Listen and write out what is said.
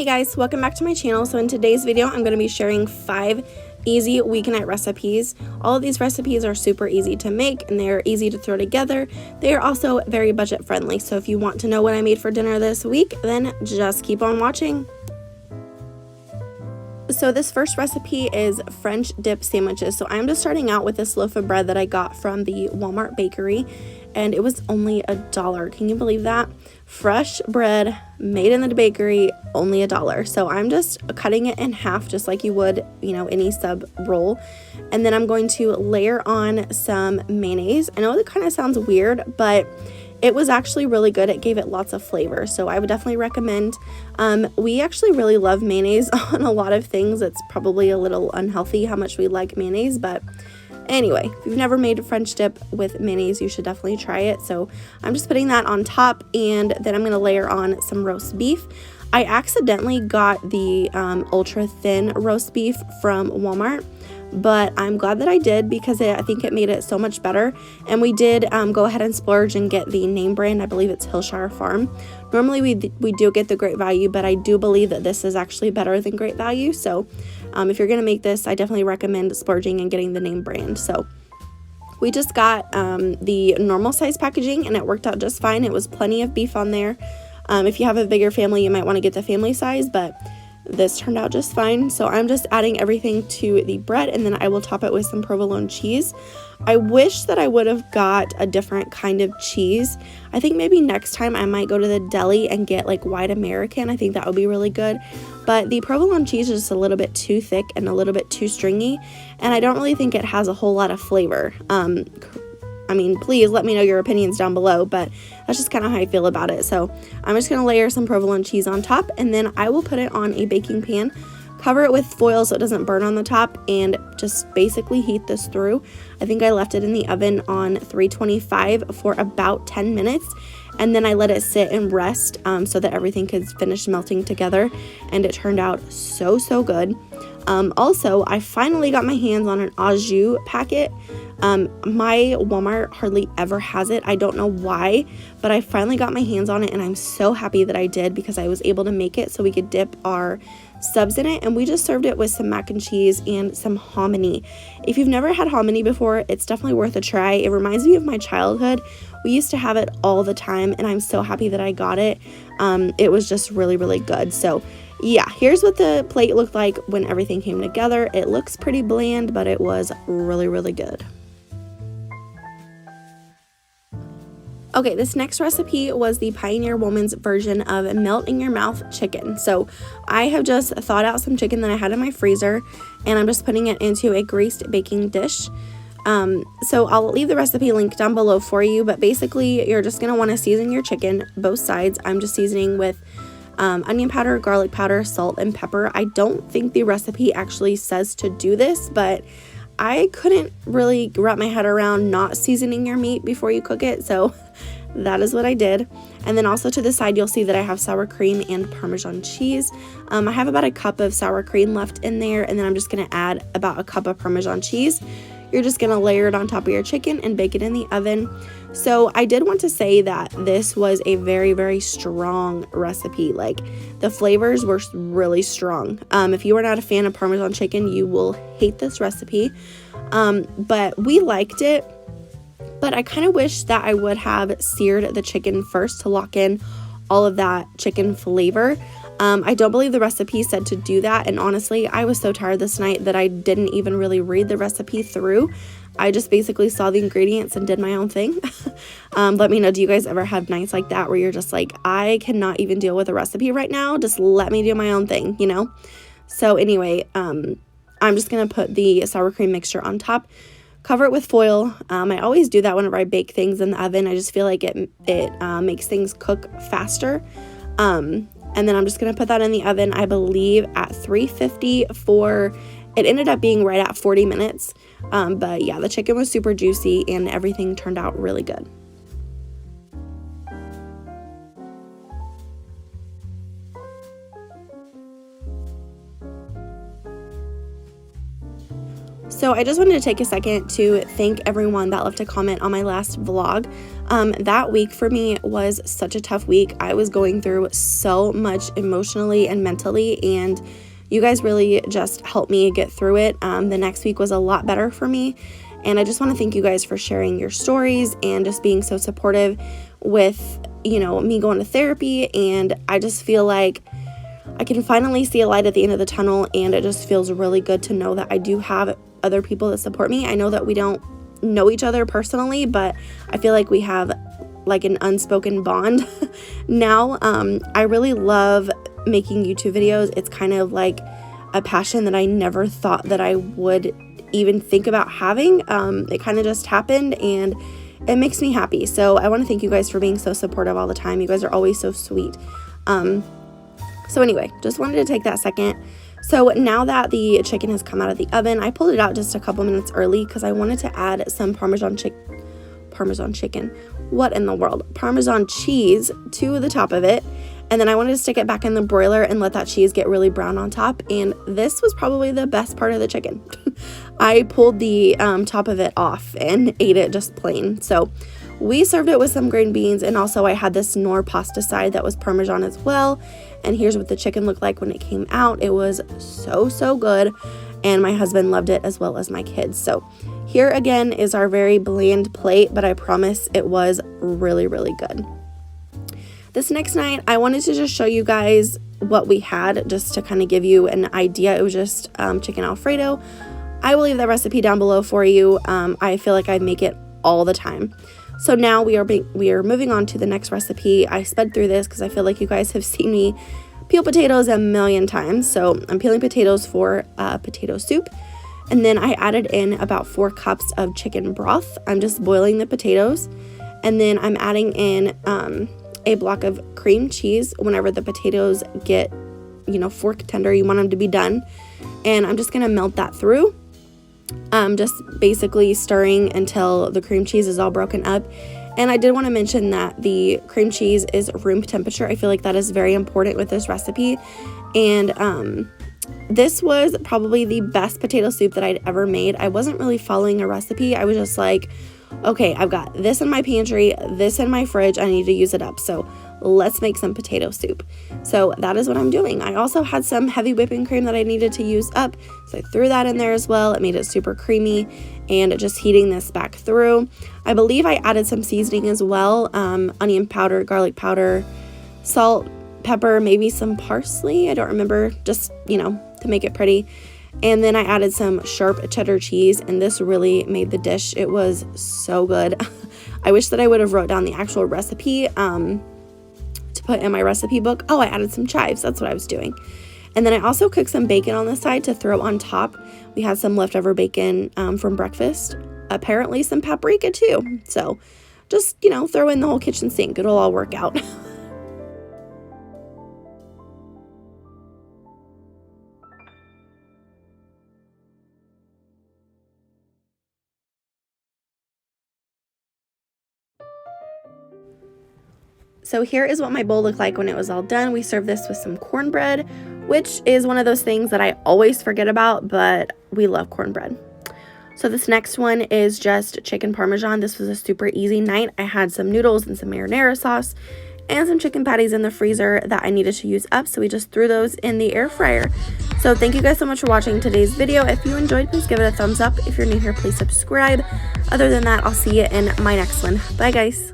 Hey guys, welcome back to my channel. So in today's video, I'm going to be sharing 5 easy weeknight recipes. All of these recipes are super easy to make and they're easy to throw together. They are also very budget friendly. So if you want to know what I made for dinner this week, then just keep on watching. So this first recipe is French dip sandwiches. So I'm just starting out with this loaf of bread that I got from the Walmart bakery, and it was only $1. Can you believe that? Fresh bread made in the bakery, only $1. So I'm just cutting it in half just like you would, any sub roll. And then I'm going to layer on some mayonnaise. I know that kind of sounds weird, but it was actually really good. It gave it lots of flavor, so I would definitely recommend. We actually really love mayonnaise on a lot of things. It's probably a little unhealthy how much we like mayonnaise, but anyway, if you've never made a French dip with mayonnaise, you should definitely try it. So I'm just putting that on top, and then I'm going to layer on some roast beef. I accidentally got the ultra thin roast beef from Walmart, but I'm glad that I did because I think it made it so much better. And we did go ahead and splurge and get the name brand. I believe it's Hillshire Farm. Normally we do get the Great Value, but I do believe that this is actually better than Great Value. So if you're going to make this, I definitely recommend splurging and getting the name brand. So we just got the normal size packaging and it worked out just fine. It was plenty of beef on there. If you have a bigger family, you might want to get the family size, but this turned out just fine. So I'm just adding everything to the bread, and then I will top it with some provolone cheese. I wish that I would have got a different kind of cheese. I think maybe next time I might go to the deli and get like white American. I think that would be really good. But the provolone cheese is just a little bit too thick and a little bit too stringy, and I don't really think it has a whole lot of flavor. Please let me know your opinions down below, but that's just kind of how I feel about it. So I'm just going to layer some provolone cheese on top, and then I will put it on a baking pan, cover it with foil so it doesn't burn on the top, and just basically heat this through. I think I left it in the oven on 325 for about 10 minutes, and then I let it sit and rest so that everything could finish melting together, and it turned out so good. Also, I finally got my hands on an au jus packet. My Walmart hardly ever has it. I don't know why, but I finally got my hands on it, and I'm so happy that I did because I was able to make it so we could dip our subs in it, and we just served it with some mac and cheese and some hominy. If you've never had hominy before, it's definitely worth a try. It reminds me of my childhood. We used to have it all the time, and I'm so happy that I got it. It was just really good. So yeah, here's what the plate looked like when everything came together. It looks pretty bland, but it was really good. Okay, this next recipe was the Pioneer Woman's version of melt in your mouth chicken. So I have just thawed out some chicken that I had in my freezer, and I'm just putting it into a greased baking dish. So I'll leave the recipe link down below for you, but basically you're just going to want to season your chicken, both sides. I'm just seasoning with onion powder, garlic powder, salt, and pepper. I don't think the recipe actually says to do this, but I couldn't really wrap my head around not seasoning your meat before you cook it, so that is what I did. And then also to the side, you'll see that I have sour cream and Parmesan cheese. I have about a cup of sour cream left in there, and then I'm just going to add about a cup of Parmesan cheese. You're just going to layer it on top of your chicken and bake it in the oven. So I did want to say that this was a very strong recipe. Like, the flavors were really strong. If you are not a fan of Parmesan chicken, you will hate this recipe. But we liked it. But I kind of wish that I would have seared the chicken first to lock in all of that chicken flavor. I don't believe the recipe said to do that, and honestly, I was so tired this night that I didn't even really read the recipe through. I just basically saw the ingredients and did my own thing. Let me know, do you guys ever have nights like that where you're just like, I cannot even deal with a recipe right now, just let me do my own thing, So anyway, I'm just going to put the sour cream mixture on top, cover it with foil. I always do that whenever I bake things in the oven. I just feel like it makes things cook faster. And then I'm just going to put that in the oven, I believe at 350 it ended up being right at 40 minutes. But yeah, the chicken was super juicy and everything turned out really good. So I just wanted to take a second to thank everyone that left a comment on my last vlog. That week for me was such a tough week. I was going through so much emotionally and mentally, and you guys really just helped me get through it. The next week was a lot better for me, and I just want to thank you guys for sharing your stories and just being so supportive with, you know, me going to therapy. And I just feel like I can finally see a light at the end of the tunnel, and it just feels really good to know that I do have other people that support me. I know that we don't know each other personally, but I feel like we have like an unspoken bond now. I really love making YouTube videos. It's kind of like a passion that I never thought that I would even think about having. It kind of just happened, and it makes me happy. So I want to thank you guys for being so supportive all the time. You guys are always so sweet. So anyway, just wanted to take that second. So now that the chicken has come out of the oven, I pulled it out just a couple minutes early because I wanted to add some Parmesan chicken. What in the world? Parmesan cheese to the top of it. And then I wanted to stick it back in the broiler and let that cheese get really brown on top. And this was probably the best part of the chicken. I pulled the top of it off and ate it just plain. So we served it with some green beans, and also I had this Knorr pasta side that was Parmesan as well. And here's what the chicken looked like when it came out. It was so good, and my husband loved it as well as my kids. So here again is our very bland plate, but I promise it was really good. This next night, I wanted to just show you guys what we had, just to kind of give you an idea. It was just chicken Alfredo. I will leave the recipe down below for you. I feel like I make it all the time. So now we are moving on to the next recipe. I sped through this because I feel like you guys have seen me peel potatoes a million times. So I'm peeling potatoes for potato soup. And then I added in about 4 cups of chicken broth. I'm just boiling the potatoes. And then I'm adding in a block of cream cheese whenever the potatoes get, you know, fork tender. You want them to be done. And I'm just going to melt that through. Just basically stirring until the cream cheese is all broken up. And I did want to mention that the cream cheese is room temperature. I feel like that is very important with this recipe. And this was probably the best potato soup that I'd ever made. I wasn't really following a recipe. I was just like, okay, I've got this in my pantry, this in my fridge, I need to use it up. So let's make some potato soup. So that is what I'm doing. I also had some heavy whipping cream that I needed to use up. So I threw that in there as well. It made it super creamy, and just heating this back through. I believe I added some seasoning as well. Onion powder, garlic powder, salt, pepper, maybe some parsley. I don't remember, just, you know, to make it pretty. And then I added some sharp cheddar cheese, and this really made the dish. It was so good. I wish that I would have wrote down the actual recipe to put in my recipe book. Oh, I added some chives. That's what I was doing. And then I also cooked some bacon on the side to throw on top. We had some leftover bacon from breakfast. Apparently some paprika too. So just, you know, throw in the whole kitchen sink. It'll all work out. So here is what my bowl looked like when it was all done. We served this with some cornbread, which is one of those things that I always forget about, but we love cornbread. So this next one is just chicken Parmesan. This was a super easy night. I had some noodles and some marinara sauce and some chicken patties in the freezer that I needed to use up. So we just threw those in the air fryer. So thank you guys so much for watching today's video. If you enjoyed, please give it a thumbs up. If you're new here, please subscribe. Other than that, I'll see you in my next one. Bye guys.